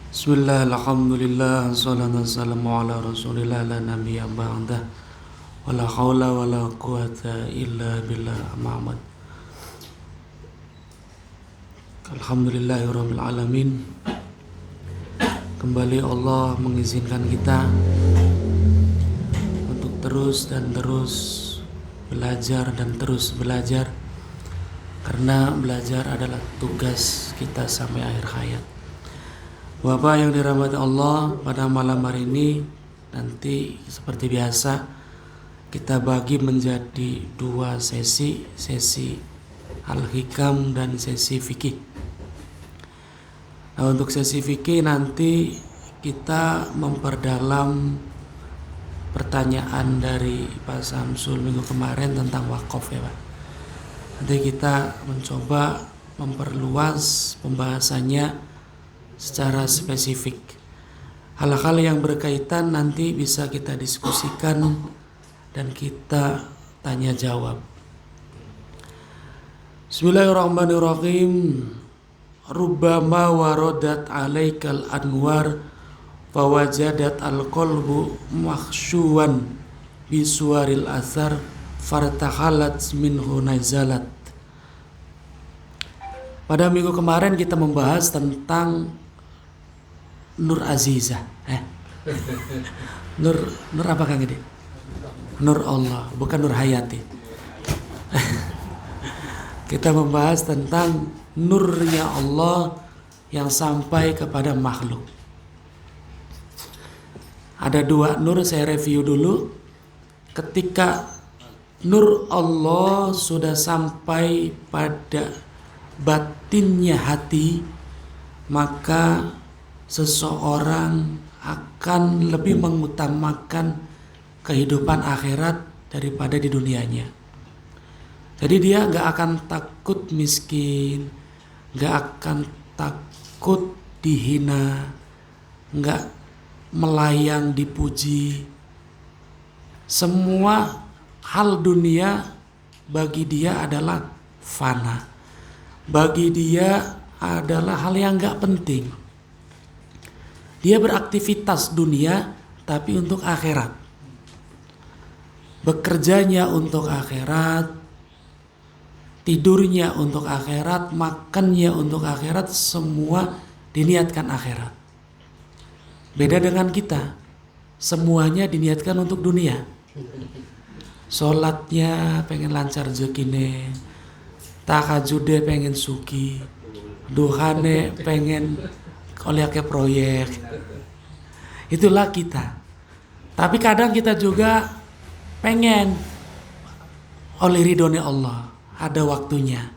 Bismillah, alhamdulillah, salatu wassalamu ala rasulillah la nabiyya ba'dah wa la hawla wa la quwata illa billah Muhammad. Alhamdulillahirabbil alamin. Kembali Allah mengizinkan kita untuk terus dan terus belajar dan terus belajar, karena belajar adalah tugas kita sampai akhir hayat. Bapak yang dirahmati Allah, pada malam hari ini nanti seperti biasa kita bagi menjadi dua sesi Al-Hikam dan sesi fikih. Nah, untuk sesi fikih nanti kita memperdalam pertanyaan dari Pak Samsul minggu kemarin tentang wakaf ya Pak. Nanti kita mencoba memperluas pembahasannya secara spesifik. Hal-hal yang berkaitan nanti bisa kita diskusikan dan kita tanya jawab. Bismillahirrahmanirrahim. Rubbama waradat alaikal anwar fawajadat alqalbu makhsyuwan bisuaril athar fartahalat minhu nazalat. Pada minggu kemarin kita membahas tentang Nur Azizah. Nur apa Kang Gede? Nur Allah, bukan Nur Hayati. Kita membahas tentang nurnya Allah yang sampai kepada makhluk. Ada dua nur, saya review dulu. Ketika nur Allah sudah sampai pada batinnya hati, maka seseorang akan lebih mengutamakan kehidupan akhirat daripada di dunianya. Jadi dia gak akan takut miskin, gak akan takut dihina, gak melayang dipuji. Semua hal dunia bagi dia adalah fana, bagi dia adalah hal yang gak penting. Dia beraktivitas dunia tapi untuk akhirat, bekerjanya untuk akhirat, tidurnya untuk akhirat, makannya untuk akhirat, semua diniatkan akhirat. Beda dengan kita, semuanya diniatkan untuk dunia. Sholatnya pengen lancar rezekine, tahajudnya pengen suki, duhane pengen oleh ke proyek. Itulah kita. Tapi kadang kita juga pengen oleh ridhonya Allah, ada waktunya,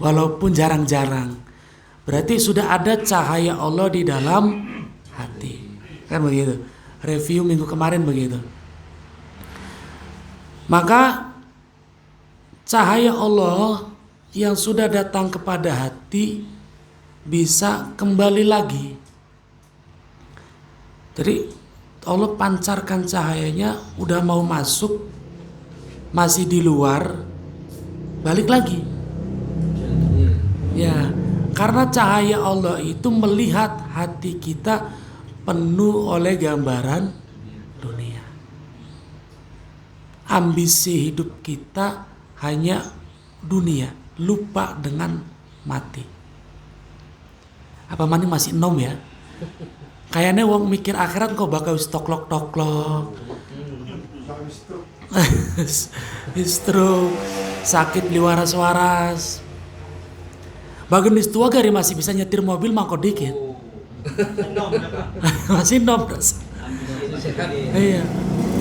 walaupun jarang-jarang. Berarti sudah ada cahaya Allah di dalam hati, kan begitu. Review minggu kemarin begitu. Maka cahaya Allah yang sudah datang kepada hati bisa kembali lagi. Jadi Allah pancarkan cahayanya, udah mau masuk, masih di luar, balik lagi. Ya, karena cahaya Allah itu melihat hati kita penuh oleh gambaran dunia. Ambisi hidup kita hanya dunia, lupa dengan mati. Apa mana masih nom ya? Kayaknya wong mikir akhirat kok bakal toklok-toklok. Stroke, sakit liwaras-waras. Bagian tua gari masih bisa nyetir mobil mangkok dikit. Masih nom. Iya.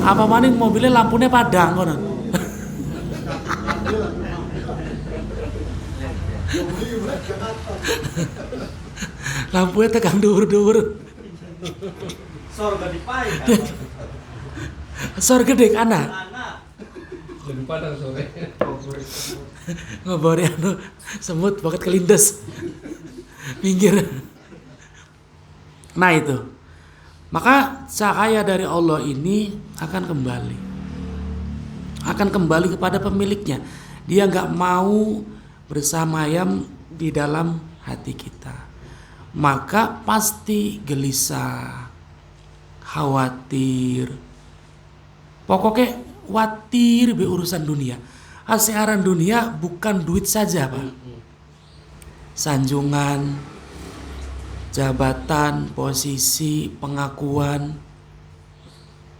Apa maning mobilnya lampunya padang konon. Lampunya tekan dur-dur. Sorga dipain. Sor gede anak. Lebih padang sore. Ngobori semut bakat kelindes. Pinggir. Nah itu. Maka cahaya dari Allah ini akan kembali kepada pemiliknya. Dia nggak mau bersamayam di dalam hati kita, maka pasti gelisah, khawatir, pokoknya khawatir be urusan dunia. Asearan dunia bukan duit saja, Pak. Sanjungan, jabatan, posisi, pengakuan,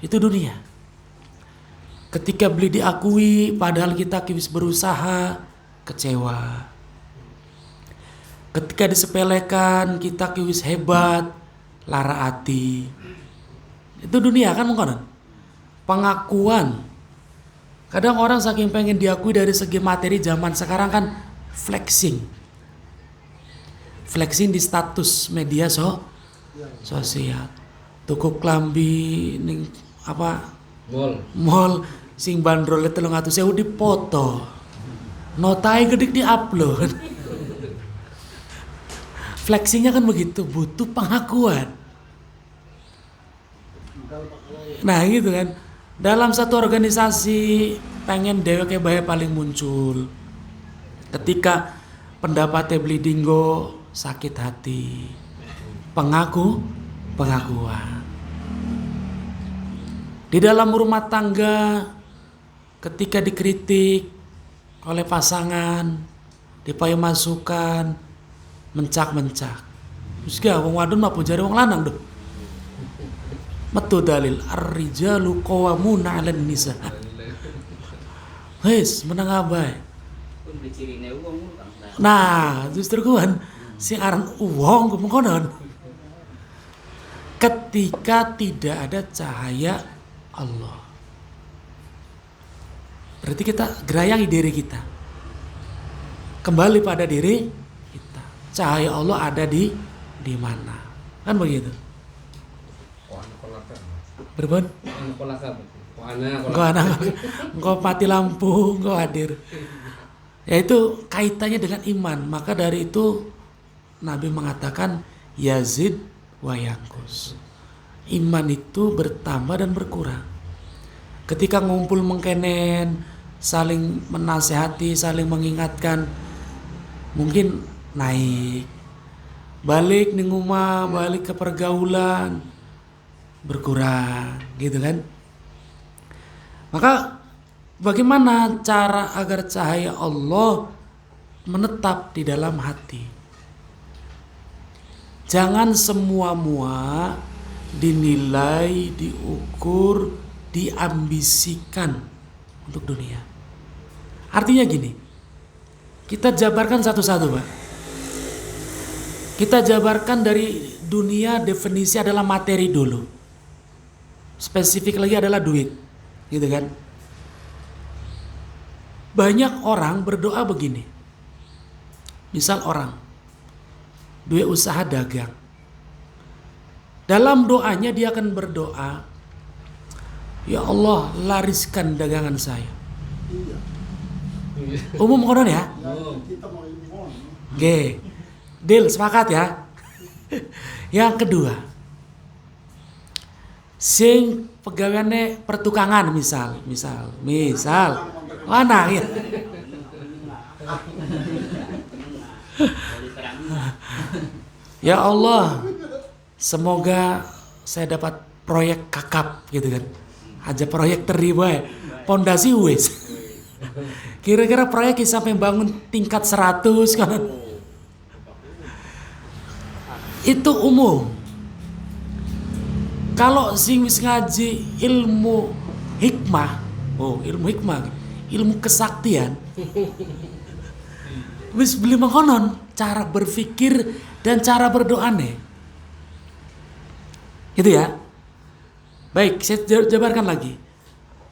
itu dunia. Ketika beli diakui padahal kita kibis berusaha, kecewa. Ketika disepelekan kita kibis hebat, lara hati. Itu dunia kan mungkin. Pengakuan. Kadang orang saking pengen diakui dari segi materi, zaman sekarang kan flexing. Flexing di status media sosial. Tuku klambi ning apa mall sing bandrolnya 300.000 dipoto. Notai gede di-upload. Flexingnya kan begitu, butuh pengakuan. Nah gitu kan. Dalam satu organisasi pengen dewek bae paling muncul. Ketika pendapatnya beli dinggo, sakit hati. Pengakuan. Di dalam rumah tangga ketika dikritik oleh pasangan, dipayu masukan, mencak. Terus gak wong wadon mah pujari wong lanang dong. Metu dalil ar-rijalu qawwamuna 'alan nisa. Wes menang abai. Nah, justru kan si aran wong mengkonon. Ketika tidak ada cahaya Allah, berarti kita gerayangi diri kita. Kembali pada diri kita. Cahaya Allah ada di mana? Kan begitu. Berbon? Engkau anak, engkau mati lampu, engkau hadir. Yaitu kaitannya dengan iman. Maka dari itu Nabi mengatakan yazid wa yanqus. Iman itu bertambah dan berkurang. Ketika ngumpul mengkenen, saling menasehati, saling mengingatkan, mungkin naik. Balik ning rumah, balik ke pergaulan, berkurang, gitu kan? Maka bagaimana cara agar cahaya Allah menetap di dalam hati? Jangan semua-mua dinilai, diukur, diambisikan untuk dunia. Artinya gini, kita jabarkan satu-satu, Pak. Kita jabarkan dari dunia, definisi adalah materi dulu. Spesifik lagi adalah duit, gitu kan? Banyak orang berdoa begini. Misal orang duit usaha dagang. Dalam doanya dia akan berdoa, ya Allah lariskan dagangan saya. Umum konon ya? Oke, deal sepakat ya. Yang kedua, sing pegawainya pertukangan misal, mana ya? Ya Allah, semoga saya dapat proyek kakap gitu kan. Aja proyek terima pondasi wes. Kira-kira proyek sampai bangun tingkat 100 kan. Itu umum. Kalau sing wis ngaji ilmu hikmah, ilmu kesaktian. Wis beli mengkonon cara berpikir dan cara berdoa nih. Gitu ya. Baik, saya jabarkan lagi.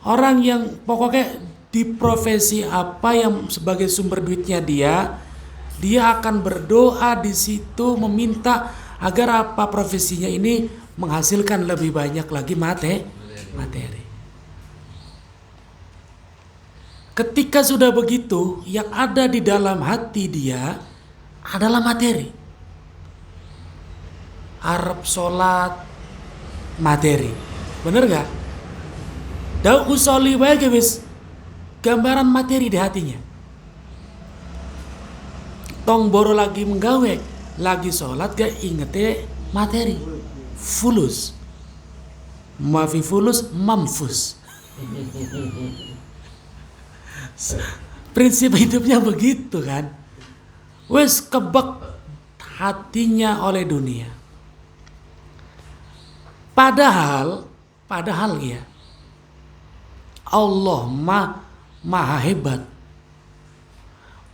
Orang yang pokoknya di profesi apa yang sebagai sumber duitnya dia akan berdoa di situ meminta agar apa profesinya ini menghasilkan lebih banyak lagi materi. Ketika sudah begitu, yang ada di dalam hati dia adalah materi. Arab sholat materi, bener gak? Daud usoli wae wis gambaran materi di hatinya. tong boro lagi menggawe, lagi sholat gak ingete materi. Fulus. Mafi fulus mamfus. Prinsip hidupnya begitu kan. Wes kebek hatinya oleh dunia. Padahal ya Allah maha hebat.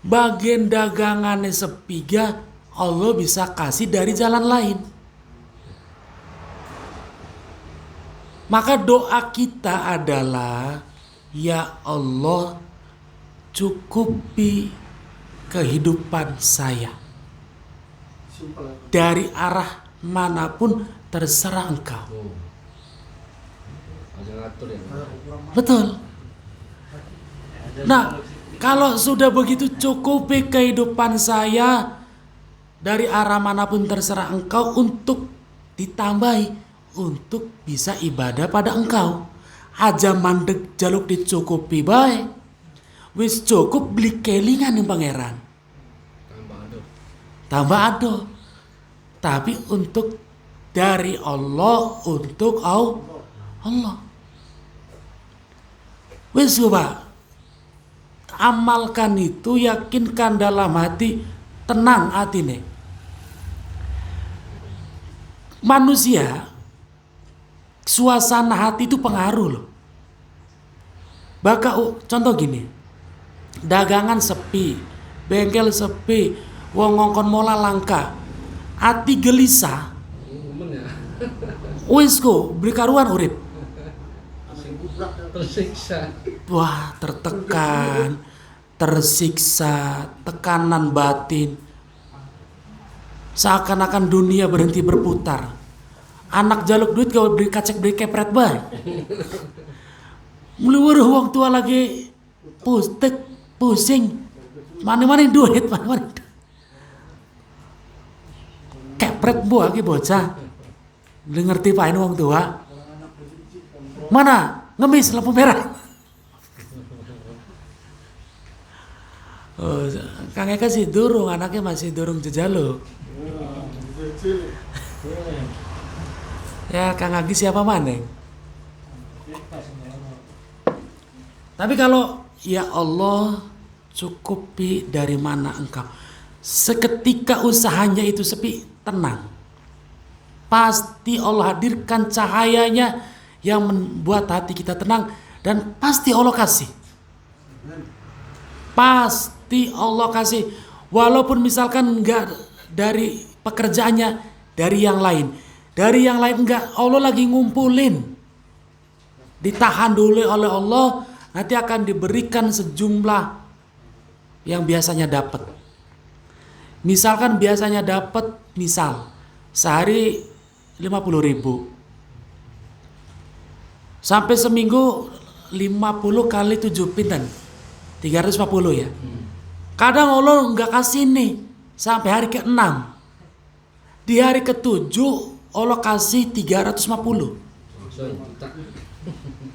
Bagian dagangannya sepiga Allah bisa kasih dari jalan lain. Maka doa kita adalah, ya Allah, cukupi kehidupan saya dari arah manapun, terserah Engkau. Ada ngatur ya. Betul. Nah, kalau sudah begitu, cukupi kehidupan saya dari arah manapun, terserah Engkau, untuk ditambahi untuk bisa ibadah pada Engkau. Aja mandek jaluk dicukupi baik. Wis cukup beli kelingan yang pangeran. Tambah ado. Tapi untuk dari Allah, untuk Allah. Wis coba amalkan itu, yakinkan dalam hati, tenang hati nih. Manusia, suasana hati itu pengaruh loh. Contoh gini, dagangan sepi, bengkel sepi, wong ngongkon mola langka, hati gelisah, wis kok beli karuan urip. Tersiksa. Wah, tertekan, tersiksa, tekanan batin. Seakan-akan dunia berhenti berputar. Anak jaluk duit kalau beli kacek beli kepret bae. Mulai wong tua lagi pusing. Mana-mana duit, mana-mana. Kepret buah ki bocah. Lu ngerti pain wong tua? Mana? Ngemis lampu merah. Oh, Kang Eka sih durung, anaknya masih durung jejaluk. Ya Kang Agi siapa maneng? Tapi kalau ya Allah, cukupi dari mana Engkau. Seketika usahanya itu sepi, tenang. Pasti Allah hadirkan cahayanya yang membuat hati kita tenang, dan pasti Allah kasih. Pasti Allah kasih. Walaupun misalkan enggak dari pekerjaannya, dari yang lain. Dari yang lain enggak, Allah lagi ngumpulin. Ditahan dulu oleh Allah, nanti akan diberikan sejumlah yang biasanya dapat. Misalkan biasanya dapat, sehari 50.000. Sampai seminggu 50 kali 7 pinten 350 ya. Kadang Allah nggak kasih nih sampai hari ke-6. Di hari ke-7 Allah kasih 350.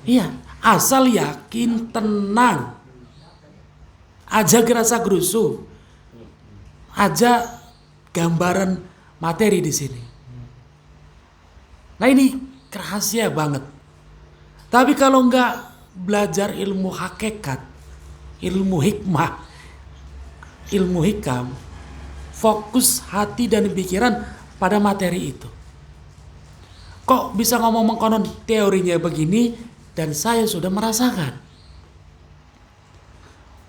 Iya, asal yakin, tenang. Aja gerasa gerusu. Aja gambaran materi di sini. Nah ini rahasia banget. Tapi kalau enggak belajar ilmu hakikat, ilmu hikmah, ilmu hikam, fokus hati dan pikiran pada materi itu. Kok bisa ngomong konon teorinya begini dan saya sudah merasakan.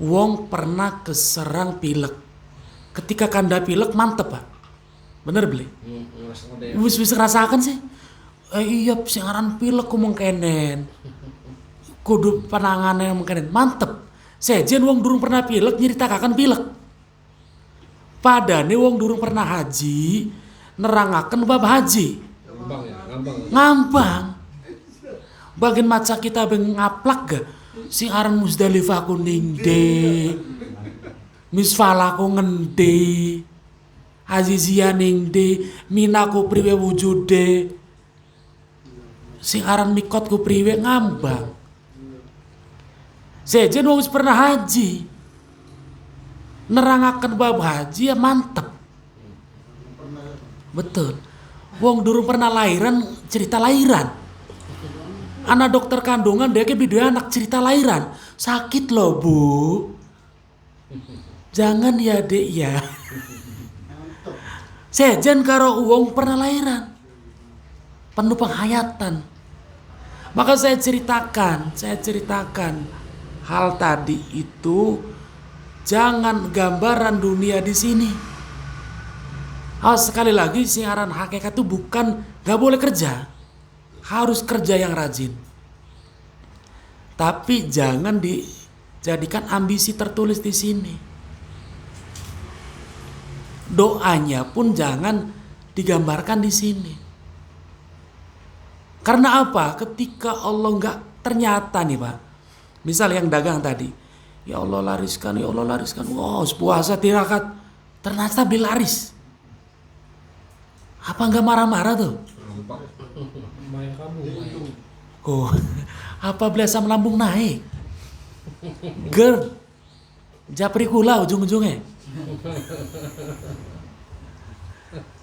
Wong pernah keserang pilek. Ketika kanda pilek mantep Pak. Bener beli? Bisa rasakan sih. Iya singaran pilek ku mengkenen. Kudu penangannya mengkenen. Mantep. Sejen wong durung pernah pilek nyeritakan pilek. Padane wong durung pernah haji nerangaken bab haji. Ngambang. Bagian maca kita ngaplak ga. Sing aran Musdalifah ku ning de. Misfala ku ngende. Azizia ning de. Mina ku priwe wujude. Sing aran mikot ku priwe ngambang. Sejen wong wis pernah haji. nerangaken bab haji ya mantep. Betul. Wong durung pernah lahiran cerita lahiran. Anak dokter kandungan dia ke video anak cerita lahiran. Sakit loh bu. Jangan ya dek ya. Sejen karo wong pernah lahiran. Penuh penghayatan. Maka saya ceritakan hal tadi itu jangan gambaran dunia di sini. Sekali lagi siaran hakikat itu bukan gak boleh kerja, harus kerja yang rajin. Tapi jangan dijadikan ambisi tertulis di sini. Doanya pun jangan digambarkan di sini. Karena apa? Ketika Allah nggak ternyata nih Pak, misal yang dagang tadi, ya Allah lariskan, wow puasa tirakat, ternyata beli laris. Apa nggak marah-marah tuh? Main kamu. Oh, apa beli asam lambung naik? Ger, japri kula ujung-ujungnya.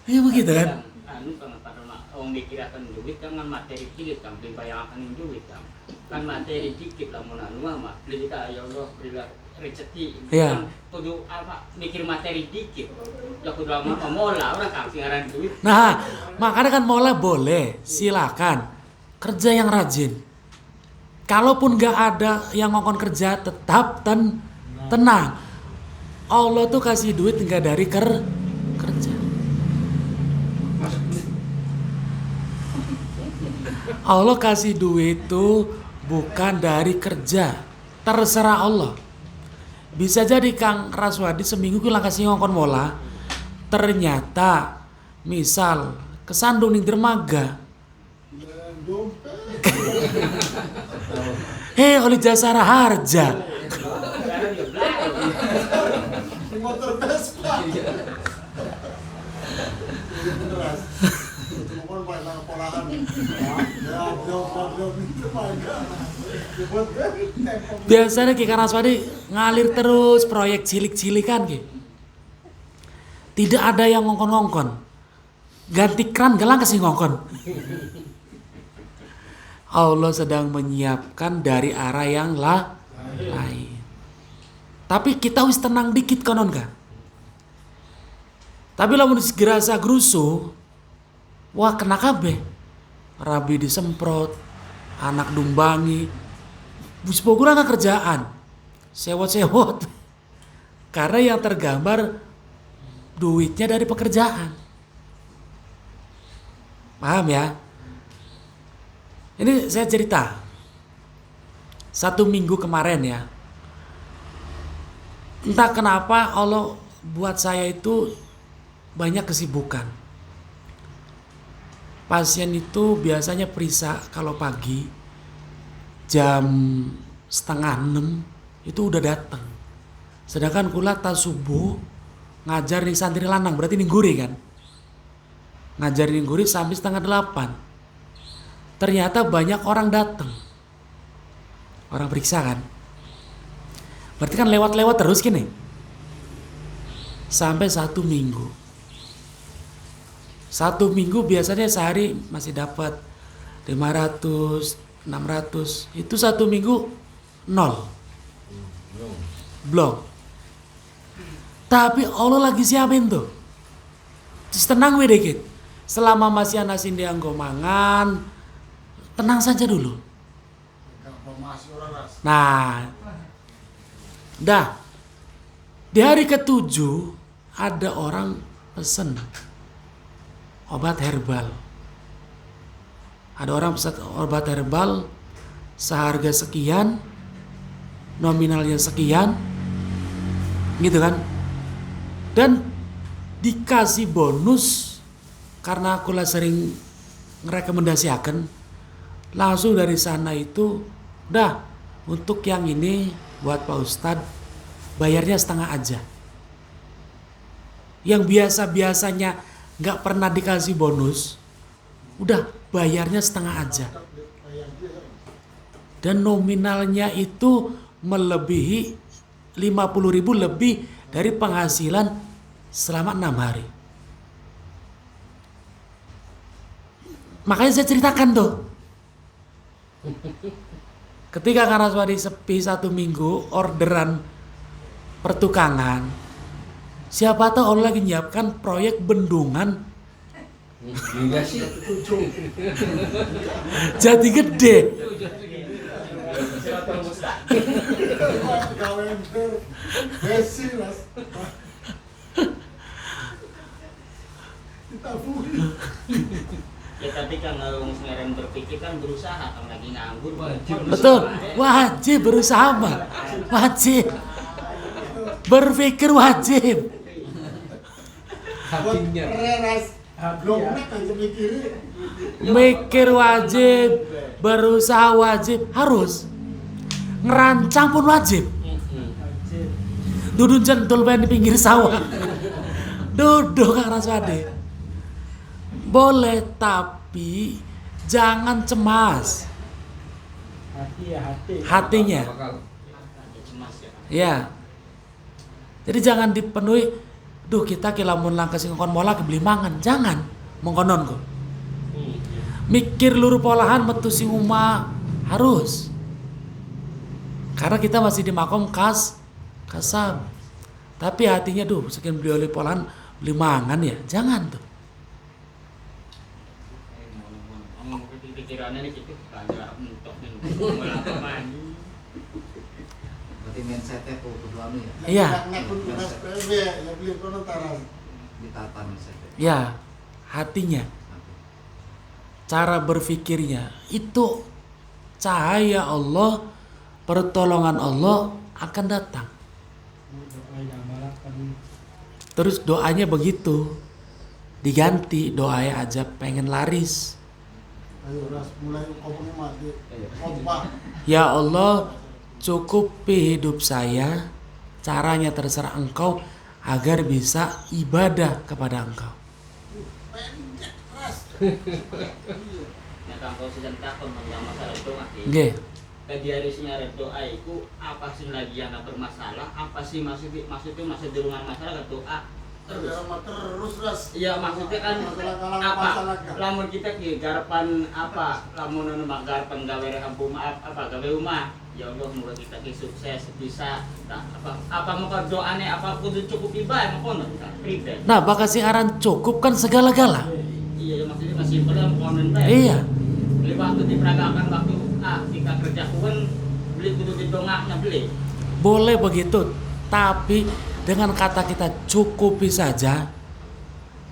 Iya begitu kan? Anu kan pada orang dikirakan duit kan materi cilik kan bayangkan duit kan materi dikit lah mau anu mah beli kita ya Allah berilah rezeki kan kudu apa mikir materi dikit ya kudu apa mola orang kasih ngaran duit. Nah makanya kan mola boleh silakan kerja yang rajin. Kalaupun gak ada yang ngongkon kerja tetap tenang. Allah tuh kasih duit nggak dari kerja. Allah kasih duit itu bukan dari kerja. Terserah Allah. Bisa jadi Kang Raswadi seminggu kita kasih ngongkon mola. Ternyata misal kesandung ning dermaga. Oleh Jasara Harja. Motor Vespa. Biasanya Ki Karnaswadi ngalir terus proyek cilik-cilikan Ki. Tidak ada yang ngongkon-ngongkon. Ganti kran gelang kasih ngongkon. Allah sedang menyiapkan dari arah yang lain. Tapi kita harus tenang dikit konon Kak. Tapi lamun gerasa grusu, wah kena kabeh. Rabi disemprot, anak dumbangi. Bus kurang kerjaan. Sewot-sewot. Karena yang tergambar duitnya dari pekerjaan. Paham ya? Ini saya cerita. 1 minggu kemarin ya. Entah kenapa Allah buat saya itu banyak kesibukan. Pasien itu biasanya periksa kalau pagi jam 5:30 itu udah datang. Sedangkan kula tas subuh ngajar nih santri lanang berarti nih guri kan. Ngajar nih guri sampai 7:30. Ternyata banyak orang datang. Orang periksa kan. Berarti kan lewat-lewat terus gini. Sampai 1 minggu. 1 minggu biasanya sehari masih dapat 500, 600. Itu 1 minggu 0. Belum. Tapi Allah lagi siapin tuh. Terus tenang we dikit. Selama masih ana sindianggo mangan, tenang saja dulu. Nah, dah. Di hari ke-7 ada orang pesen obat herbal. Ada orang pesan obat herbal seharga sekian, nominalnya sekian, gitu kan? Dan dikasih bonus karena aku lah sering ngerekomendasiakan, langsung dari sana itu, dah untuk yang ini buat Pak Ustadz bayarnya setengah aja. Yang biasa-biasanya nggak pernah dikasih bonus, udah bayarnya setengah aja. Dan nominalnya itu melebihi 50.000 lebih dari penghasilan selama 6 hari. Makanya saya ceritakan tuh. Ketika Kang Raswadi sepi 1 minggu, orderan pertukangan, siapa tahu Allah lagi nyiapkan proyek bendungan Enggak sih. Jati Gede. Besi mas. Ditaburi. Ya tapi kan kalau sekarang berpikir kan berusaha kan lagi nganggur. Betul, wajib berusaha Pak. Wajib. Berpikir wajib. Hatinya. Reras. Belum pernah kan mikirin. Mikir wajib, berusaha wajib, harus. Ngerancang pun wajib. Duduk jentul main di pinggir sawah. Duduk Kang Raswadi. Boleh tapi jangan cemas. Hati ya hati. Hatinya. Cemas ya. Ya. Jadi jangan dipenuhi, duh kita ki lamun langkah sing kon mola beli mangan, jangan mengkonon kok. Mikir luru polahan metu sing umah harus. Karena kita masih di makom kasab. Tapi hatinya duh sekian beli oleh polahan beli mangan ya, jangan tuh. Pikirannya nih gitu, belajar untuk melakukan mandi. Berarti mindsetnya kedua ya. Iya. Ngakun tunas PB, ya beli kono taras. Ditata mindsetnya. Ya, hatinya, cara berpikirnya itu cahaya Allah, pertolongan Allah akan datang. Terus doanya begitu, diganti doanya aja pengen laris. Ayo ras mulai ngomongnya mati. Kompak. Ya Allah, cukupi hidup saya, caranya terserah Engkau agar bisa ibadah kepada Engkau. Pendek ras. Nah kalau sedang takut tentang masalah doa, Nggih. tadi harusnya doa itu apa sih lagi yang bermasalah? Apa sih maksudnya masih di rumah masalah doa? Terus ras. Iya maksudnya kan Masalah-masalah apa? masalah kan. Lamun kita ki garapan apa? Lamun anu mah garapan gawe kampung apa gawe rumah. Ya Allah semoga kita ki sukses bisa apa mau doane apa kudu cukup ibadah mau kono pribadi. Nah, bakal si aran cukup kan segala-gala. Iya masksudnya masih belum konon bae. Iya. Beli waktu diperagakan waktu kita kerja kuwen beli kudu didongaknya beli. Boleh begitu, tapi dengan kata kita cukupi saja,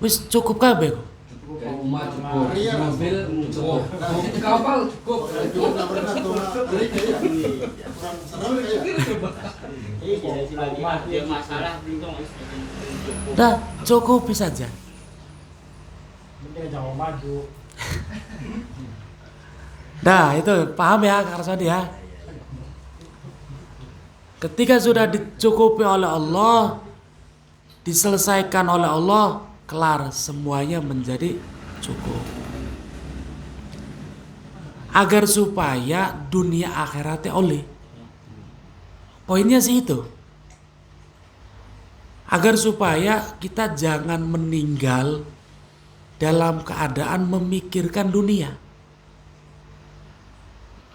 wis cukup kabeh kok. Rumah cukup, mobil cukup, kapal cukup. Nggak pernah tuh beli kayak. Kurang serem ya. Iya jadi lagi ada masalah bingung cukup. Dah, cukupi saja. Mending jangan maju. Dah, itu paham ya Kak Raswadi ya. Ketika sudah dicukupi oleh Allah, diselesaikan oleh Allah, kelar semuanya menjadi cukup. Agar supaya dunia akhiratnya oleh. Poinnya sih itu. Agar supaya kita jangan meninggal dalam keadaan memikirkan dunia.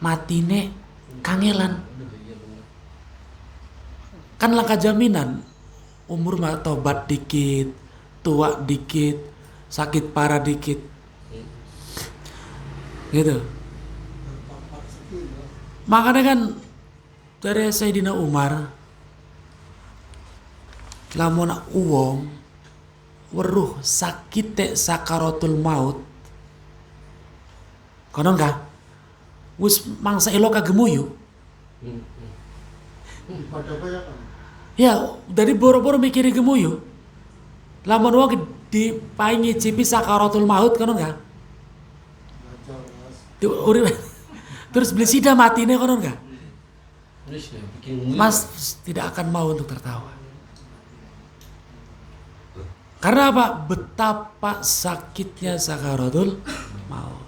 Matine kangelan. Kan langkah jaminan umur mah tobat dikit, tua dikit, sakit parah dikit, gitu. Makanya kan dari Sayyidina Umar, lamun uwong weruh sakite sakaratul maut, konon kah? Wis mangsa elo kagemuyu. Pada banyak kan. Ya, dari boro-boro mikiri gemuyu. Lamun wong dipaingi cipi sakaratul maut konon enggak? Ngajar ras. Terus beli sida matine konon enggak? Terus ya bikin Mas tidak akan mau untuk tertawa. Karena apa? Betapa sakitnya sakaratul maut.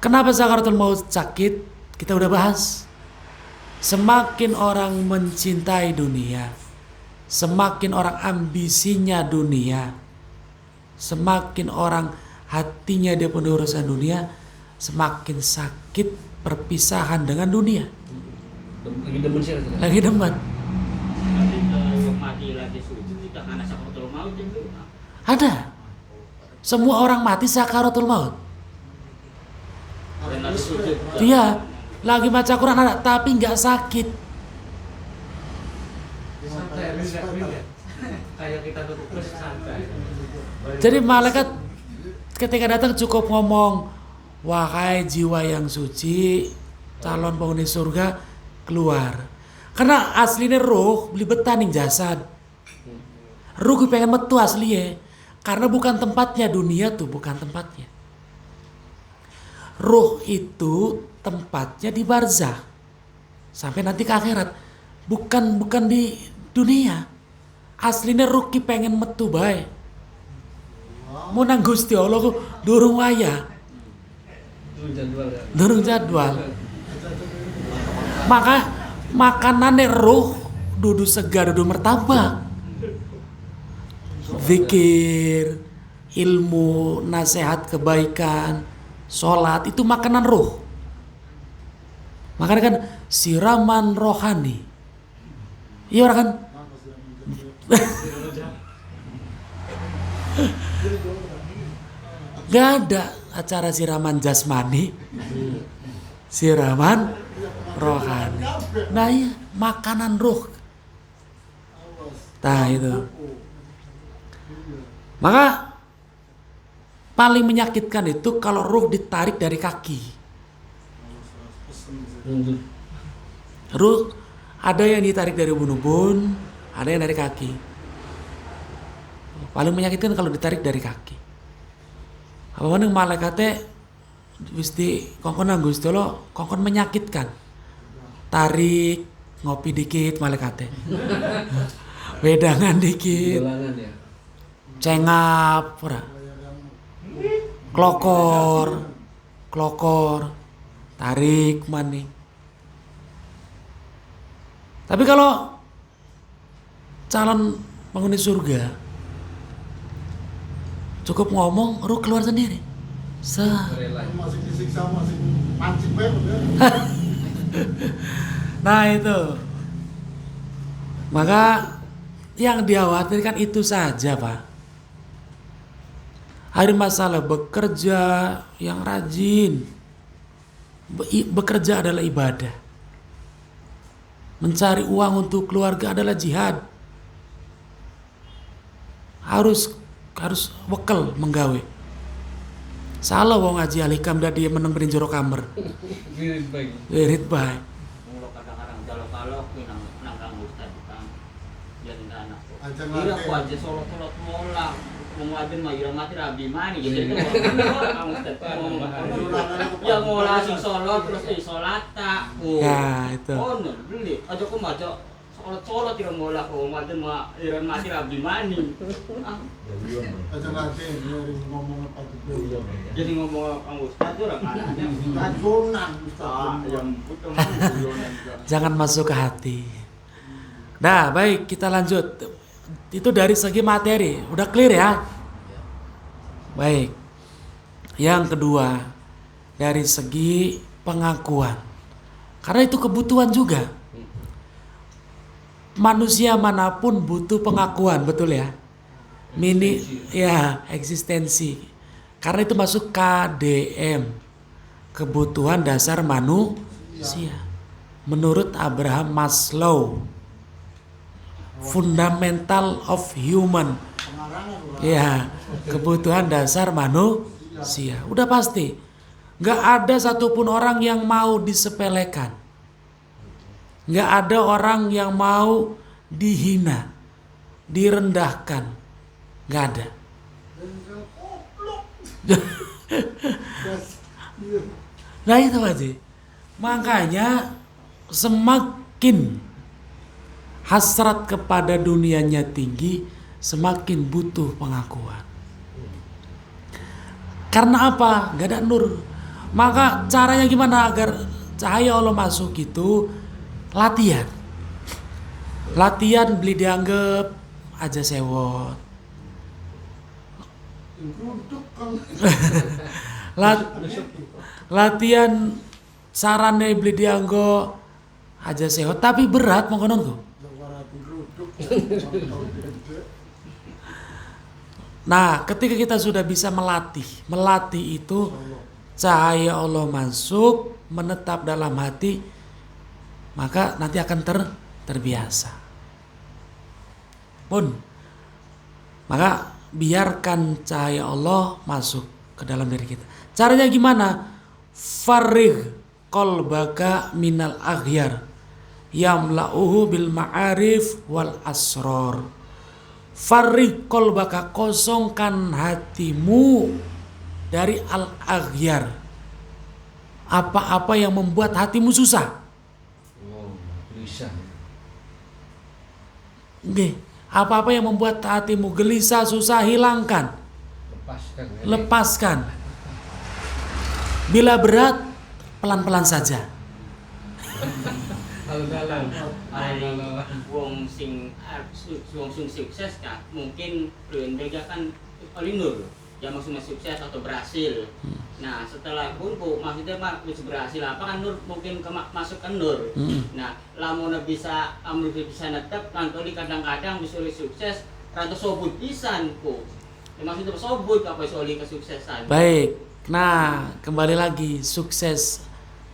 Kenapa sakaratul maut sakit? Kita udah bahas. Semakin orang mencintai dunia, Semakin orang ambisinya dunia, semakin orang hatinya dia penuh urusan dunia, semakin sakit perpisahan dengan dunia. Lagi demen sih. Lagi demen. Tapi kalau mati lagi sujud kita karena sakaratul maut itu. Ada. Semua orang mati sakaratul maut. Dan lagi sujud. Dia lagi baca Quran ada, tapi nggak sakit. Santai, rileks. Kayak kita duduk terus santai. Jadi malaikat ketika datang cukup ngomong, wahai jiwa yang suci, calon penghuni surga, keluar. Karena aslinya roh beli betah ning jasad. Roh gue pengen metu asli ya. Karena bukan tempatnya dunia tuh, bukan tempatnya. Roh itu tempatnya di barzah. Sampai nanti ke akhirat. Bukan di dunia. Aslinya roh ki pengen metu bae. Mau nang Gusti Allah ku durung waya. Durung jadwal. Maka makanannya roh dudu segar, dudu martabak. Zikir, ilmu, nasihat kebaikan, sholat itu makanan roh. Makanya kan siraman rohani. Iya orang kan? Gak ada acara siraman jasmani, siraman rohani. Nah iya, makanan roh. Nah itu. Maka paling menyakitkan itu kalau ruh ditarik dari kaki. Ruh ada yang ditarik dari ubun-ubun, ada yang dari kaki. Paling menyakitkan kalau ditarik dari kaki. Apa mana malaikatnya Gusti kongkon Gusti Allah kongkon menyakitkan. Tarik ngopi dikit malaikatnya. Wedangan dikit. Dolangan ya. Cengap ora. Klokor. Tarik maning. Tapi kalau calon penghuni surga cukup ngomong, ruh keluar sendiri. Rela. Masih disiksa, masih mancing banget ya. Nah itu. Maka yang dikhawatirkan itu saja, Pak. Hari masalah bekerja yang rajin. Bekerja adalah ibadah. Mencari uang untuk keluarga adalah jihad. Harus wekel menggawe. Salah wong ngaji alikam dah dia meneng berinjoro kamar. Wirid bae. Mula kadang-kadang jalok-jalok nang kang ustad kang. Jadi anak. Aja Ira ngake. ku aja solot-solot molang. Muadin mah ira mati rabi mani jadi kang ustad. Ya ngolah sing solot terus salat tak. Ya, itu. Oh, beli. Aja ku maca solot-solot ira ngolah ku muadin mah ira mati rabi mani. Aja ngake, nyari ngomong apa gitu. Jadi ngomong kang ustad ora anaknya. Rajonan, Ustaz. Yang putu Jangan masuk ke hati. Nah, baik kita lanjut. Itu dari segi materi, udah clear ya? Baik. Yang kedua, dari segi pengakuan. Karena itu kebutuhan juga. Manusia manapun butuh pengakuan, betul ya? Eksistensi. Karena itu masuk KDM. Kebutuhan dasar manusia. Menurut Abraham Maslow. Fundamental of human. Ya, kebutuhan dasar manusia. Udah pasti. Gak ada satupun orang yang mau disepelekan. Gak ada orang yang mau dihina, direndahkan. Gak ada. Nah itu aja. Makanya semakin hasrat kepada dunianya tinggi, semakin butuh pengakuan. Karena apa? Gak ada nur. Maka caranya gimana agar cahaya Allah masuk itu? Latihan. Latihan beli dianggap aja sewot. Untuk kan. Latihan sarane beli dianggo aja sewot tapi berat mongkonon. Nah, ketika kita sudah bisa melatih itu cahaya Allah masuk, menetap dalam hati, maka nanti akan terbiasa. Maka biarkan cahaya Allah masuk ke dalam diri kita. Caranya gimana? Farigh qalbaka minal aghyar yamla'uhu bil ma'arif wal asror. Farigh qalbaka, kosongkan hatimu dari al-aghyar. Apa-apa yang membuat hatimu susah. Gelisah. Apa-apa yang membuat hatimu gelisah, susah, hilangkan. Lepaskan. Bila berat, pelan-pelan saja. Wong sing sukses kan mungkin berbeda kan paling nur ya maksudnya sukses atau berhasil. Nah setelah kumpul maksudnya bisa berhasil apa kan nur mungkin masuk ke nur. Nah lamun bisa netep nanti kadang-kadang bisa sukses rada sobut pisan ku. Ya, maksudnya sobut apa soal kesuksesan. Baik. Nah kembali lagi, sukses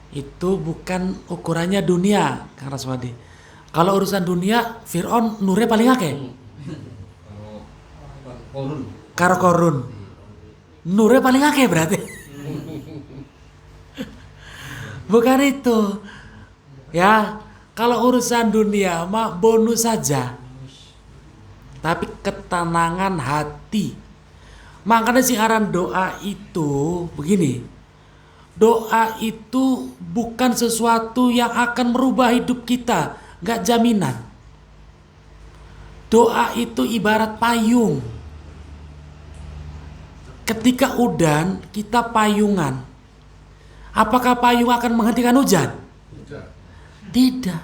itu bukan ukurannya dunia, Kang Raswadi. Kalau urusan dunia, Fir'aun nurnya paling akeh. Karo korun. Nurnya paling akeh berarti. Bukan itu. Ya, kalau urusan dunia mah bonus saja. Tapi ketenangan hati. Makanya si aran doa itu begini. Doa itu bukan sesuatu yang akan merubah hidup kita, gak jaminan. Doa itu ibarat payung. Ketika udan, kita payungan. Apakah payung akan menghentikan hujan? Tidak.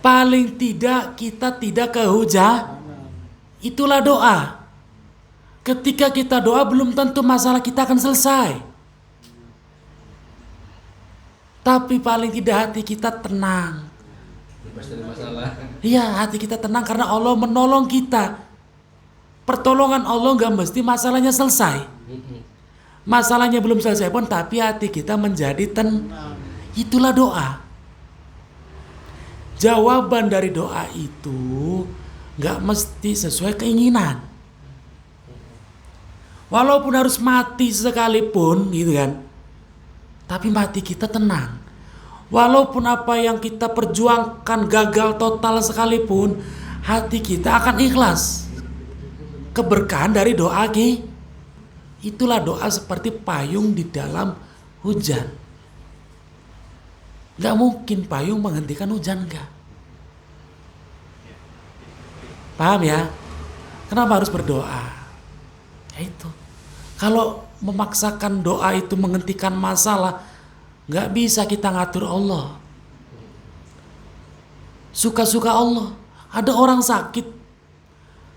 Paling tidak kita tidak kehujanan. Itulah doa. Ketika kita doa belum tentu masalah kita akan selesai. Tapi paling tidak hati kita tenang. Iya, hati kita tenang karena Allah menolong kita. Pertolongan Allah gak mesti masalahnya selesai. Masalahnya belum selesai pun tapi hati kita menjadi tenang. Itulah doa. Jawaban dari doa itu gak mesti sesuai keinginan. Walaupun harus mati sekalipun gitu kan. Tapi hati kita tenang. Walaupun apa yang kita perjuangkan gagal total sekalipun, hati kita akan ikhlas. Keberkahan dari doa itulah doa seperti payung di dalam hujan. Gak mungkin payung menghentikan hujan, enggak. Paham ya? Kenapa harus berdoa? Ya itu. Kalau memaksakan doa itu menghentikan masalah, gak bisa kita ngatur Allah. Suka-suka Allah. Ada orang sakit,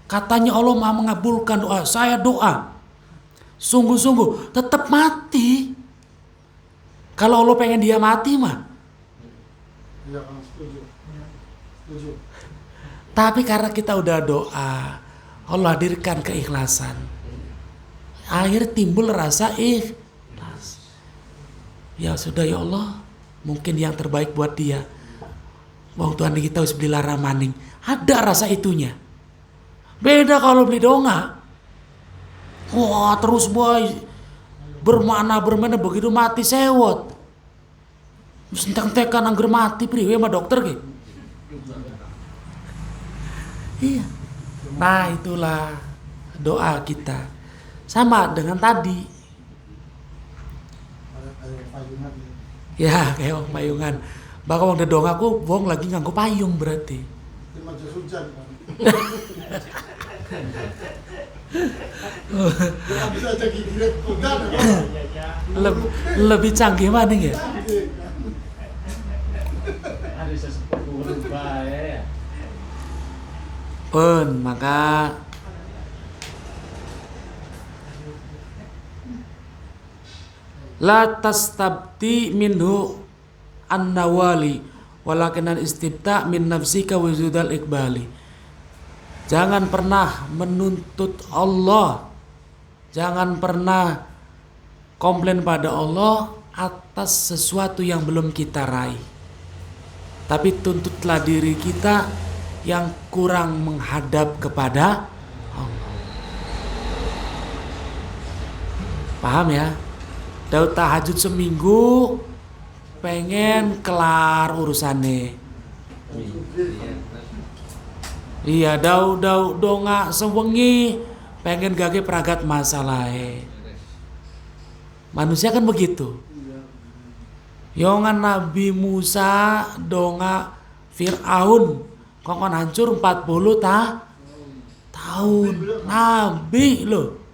katanya Allah maha mengabulkan doa. Saya doa sungguh-sungguh, tetap mati. Kalau Allah pengen dia mati mah. Iya, setuju. Tapi karena kita udah doa, Allah hadirkan keikhlasan. Akhir timbul rasa ikhlas. Ya sudah ya Allah, mungkin yang terbaik buat dia. Wong Tuhan kita harus beli lara maning. Ada rasa itunya. Beda kalau beli donga. Wah terus boy bermana begitu mati sewot. Sentek-tekan angger mati priwe sama dokter gitu. Iya. Nah itulah doa kita. Sama dengan tadi. Ya kayak wong payungan. Bakal wong dedong aku wong lagi nganggo payung berarti. Terima jas hujan kan. Bisa aja gini hujan. Lebih canggih mana ya? Ada sesepuh berubah ya. Maka la tastabti minhu an-nawali walakin al-istibta min nafsika wujudal iqbali. Jangan pernah menuntut Allah, jangan pernah komplain pada Allah atas sesuatu yang belum kita raih, tapi tuntutlah diri kita yang kurang menghadap kepada Allah. Paham ya? Daud tahajud seminggu pengen kelar urusannya. Iya, Daud donga sewengi pengen gage peragat masalahnya. Manusia kan begitu. Yongan Nabi Musa donga Fir'aun kongkon hancur 40 tahun. Nabi loh.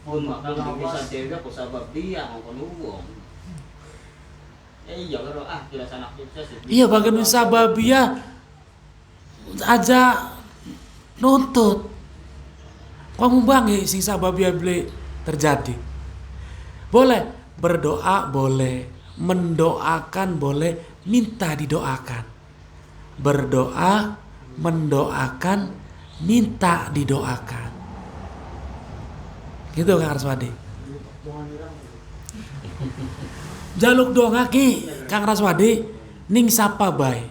Pun makan bisa jaga ku sabab dia ngomong uang. Iya kalau tidak sanak sukses. Iya bagian sababia aja nuntut. Kamu bangi sing sababia beli terjadi. Boleh berdoa, boleh mendoakan, boleh minta didoakan. Berdoa, mendoakan, minta didoakan. Gitu Kang Raswadi. Jaluk doa ki Kang Raswadi ning sapa bae.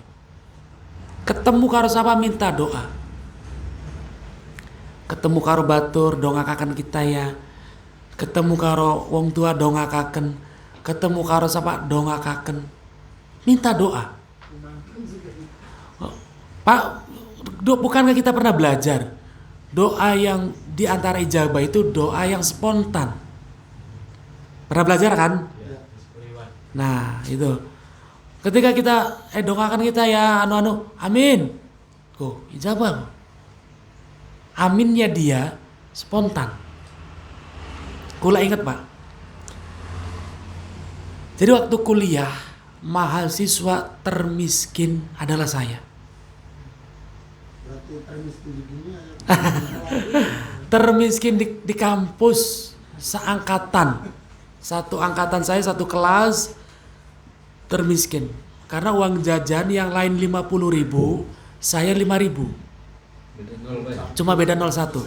Ketemu karo sapa minta doa. Ketemu karo batur dongakaken kita ya. Ketemu karo wong tua dongakaken. Ketemu karo sapa dongakaken. Minta doa. Pak, bukankah kita pernah belajar doa yang di antara ijabah itu doa yang spontan? Pernah belajar kan? Nah, itu. Ketika kita doakan kita ya anu amin. Ijabah. Aminnya dia spontan. Kula ingat, Pak. Jadi waktu kuliah, mahasiswa termiskin adalah saya. Termiskin di kampus seangkatan. Satu angkatan saya, satu kelas termiskin. Karena uang jajan yang lain 50.000, saya 5.000. Cuma beda 01.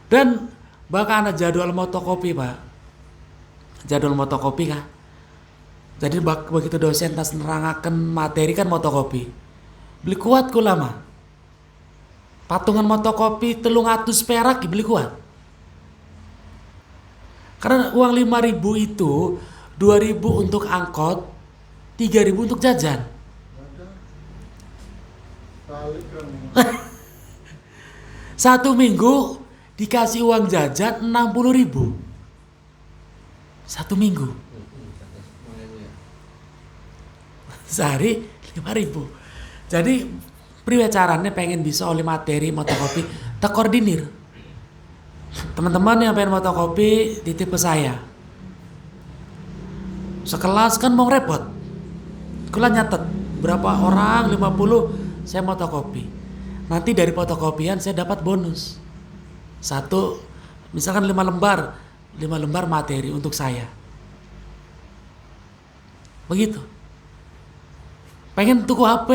Dan bahkan ada jadwal motokopi, Pak. Jadwal motokopi kan. Jadi begitu dosen tas nerangaken materi kan motokopi. Beli kuat ku lama. Patungan motokopi 300 perak beli kuat. Karena uang 5.000 itu 2.000 untuk angkot, 3.000 untuk jajan. Satu minggu dikasih uang jajan 60.000. Satu minggu. Sehari 5.000. Jadi priwe caranya pengen bisa oleh materi motokopi terkoordinir. Teman-teman yang pengen motokopi titip ke saya. Sekelas kan mau repot. Kula nyatet berapa orang 50 saya motokopi. Nanti dari fotokopian saya dapat bonus. Satu misalkan 5 lembar materi untuk saya. Begitu. Pengen tuku HP.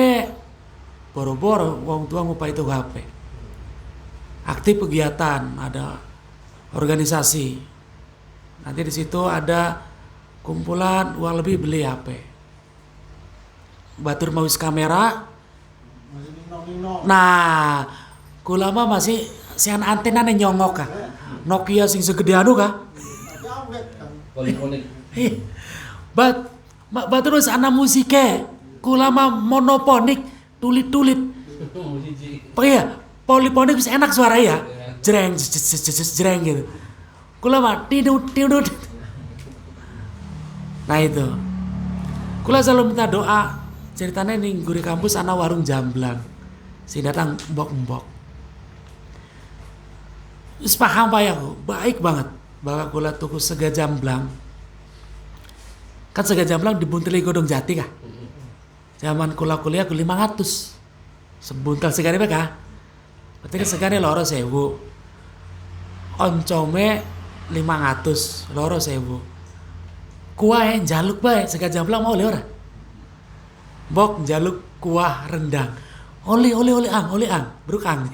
Boro-boro wong tua ngupai tuku HP. Aktif kegiatan, ada organisasi. Nanti di situ ada kumpulan uang lebih beli HP. Batur mau kamera. Nah, kulama masih sian antena nyongok kah? Nokia sing segede anu kah? Batur wis ana musike. Kulama monoponik tulit-tulit. Iya, poliponik bisa enak suara ya. Jreng jreng gitu. Kulama tidut. Nah itu. Kula selalu minta doa. Ceritanya nih guru kampus ana warung jamblang. Si datang mbok-mbok. Wis paham Pak ya, baik banget. Bahwa kula tuku sega jamblang. Kan sega jamblang dibunteli godong jati kah? Zaman kuliah ku 500. Sebuntal segane mereka. Berarti kan segane loro 1000. Oncome 500, loro 1000. Kuah njaluk bae sega jamblang mau oleh ora? Bok njaluk kuah rendang. Oleh ang, Bro ang.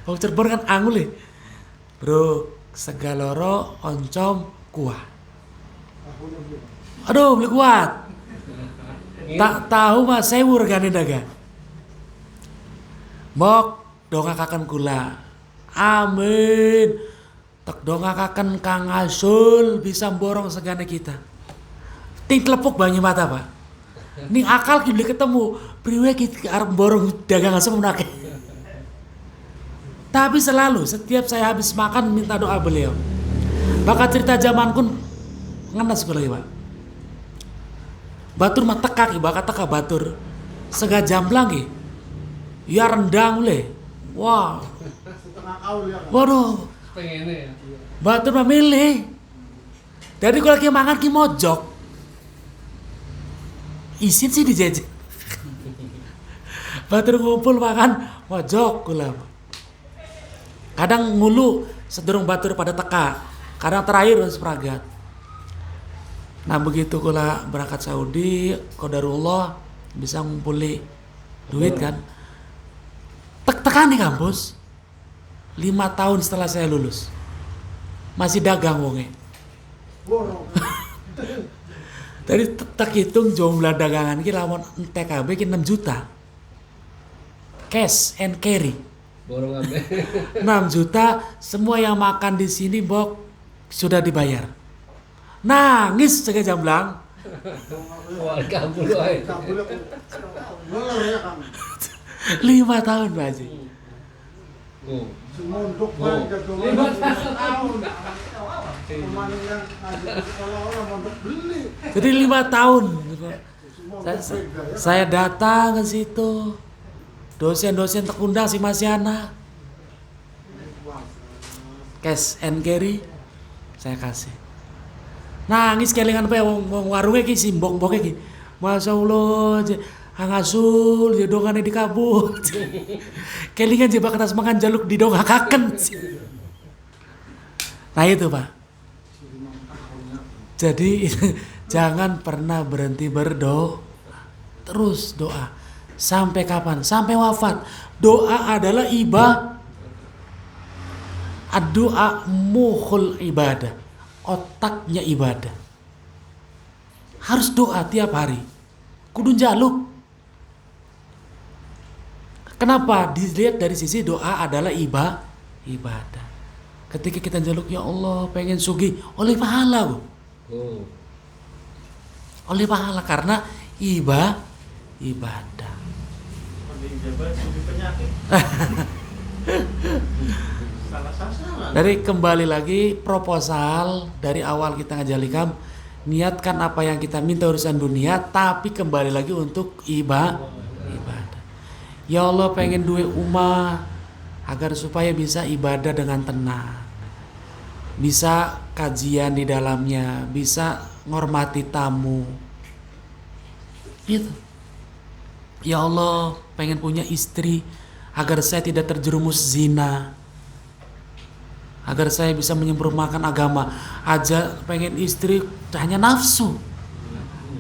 Wong Cirebon kan ang oleh. Bro, sega loro oncom kuah. Aduh, beli kuat. Tak tahu mas 1000 regane dagang. Bok dongakaken kula. Amin. Tak dongakaken Kang Asul bisa borong segane kita. Ting telepuk banyu mata, Pak. Ning akal ki beli ketemu, priwe ki arep borong dagangan semenake. Tapi selalu setiap saya habis makan minta doa beliau. Bakal cerita zaman kun ngenes kula Pak. Batur mah teka ki, bakal teka batur. Sega jamblang ki. Ya rendang le. Wah. Setengah kaul ya. Waduh. Pengennya ya. Batur mah milih. Jadi kalau lagi makan ki mojok. Isin sih dijajan. Batur ngumpul makan mojok kula. Kadang ngulu sedurung batur pada teka. Kadang terakhir seperagat. Nah begitu kula berangkat Saudi, qadarullah bisa ngumpuli duit kan. Tekan di kampus 5 tahun setelah saya lulus masih dagang wonge. Borong. Tadi tak hitung jumlah dagangan ki lawan TKB ki 6 juta. Cash and carry. Borong abe. 6 juta semua yang makan di sini bok sudah dibayar. Nangis sega jamblang. Warga bulu ae. Kabul aku. Bener ya Kang. 5 tahun Pak Haji. Oh. Semondok Oh. bang jago. 5 tahun. Pemain yang ngaji sekolah orang mondok beli. Jadi 5 tahun. Semondok beda ya. Saya datang ke situ. Dosen-dosen terundang si Masyana. Cash and carry saya kasih. Nangis kelingan apa ya wong warungnya ki simbok-mboknya ki. Masya Allah, Kang Asul ya dongane dikabut. Kelingan jebak atas makan jaluk didongakaken. Nah itu Pak. Jadi jangan pernah berhenti berdoa. Terus doa. Sampai kapan? Sampai wafat. Doa adalah ibadah. Doa mukhul ibadah. Otaknya ibadah. Harus doa tiap hari. Kudu njaluk. Kenapa? Dilihat dari sisi doa adalah ibadah. Ketika kita njaluk ya Allah pengen sugih, oleh pahala. Oh. Oleh pahala karena ibadah. Mending jabat lebih penyakit. Salah sasaran. Dari kembali lagi proposal dari awal kita ngajalikam, niatkan apa yang kita minta urusan dunia, tapi kembali lagi untuk ibadah. Ya Allah pengen duwe umah agar supaya bisa ibadah dengan tenang, bisa kajian di dalamnya, bisa ngormati tamu. Gitu. Ya Allah pengen punya istri agar saya tidak terjerumus zina, agar saya bisa menyempurnakan agama. Aja pengen istri hanya nafsu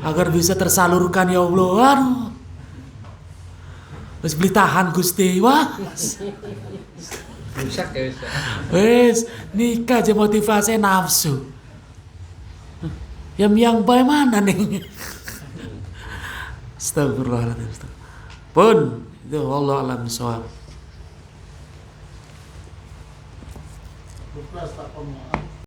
agar bisa tersalurkan ya Allah. Aduh. Wes beli tahan Gusti. Wah. Rusak ya bisa. Wes nikah aja motivasi nafsu. Yang bagaimana nih? Astagfirullahaladzim. Pun itu Allah alam shawab. 12 tak pemuat.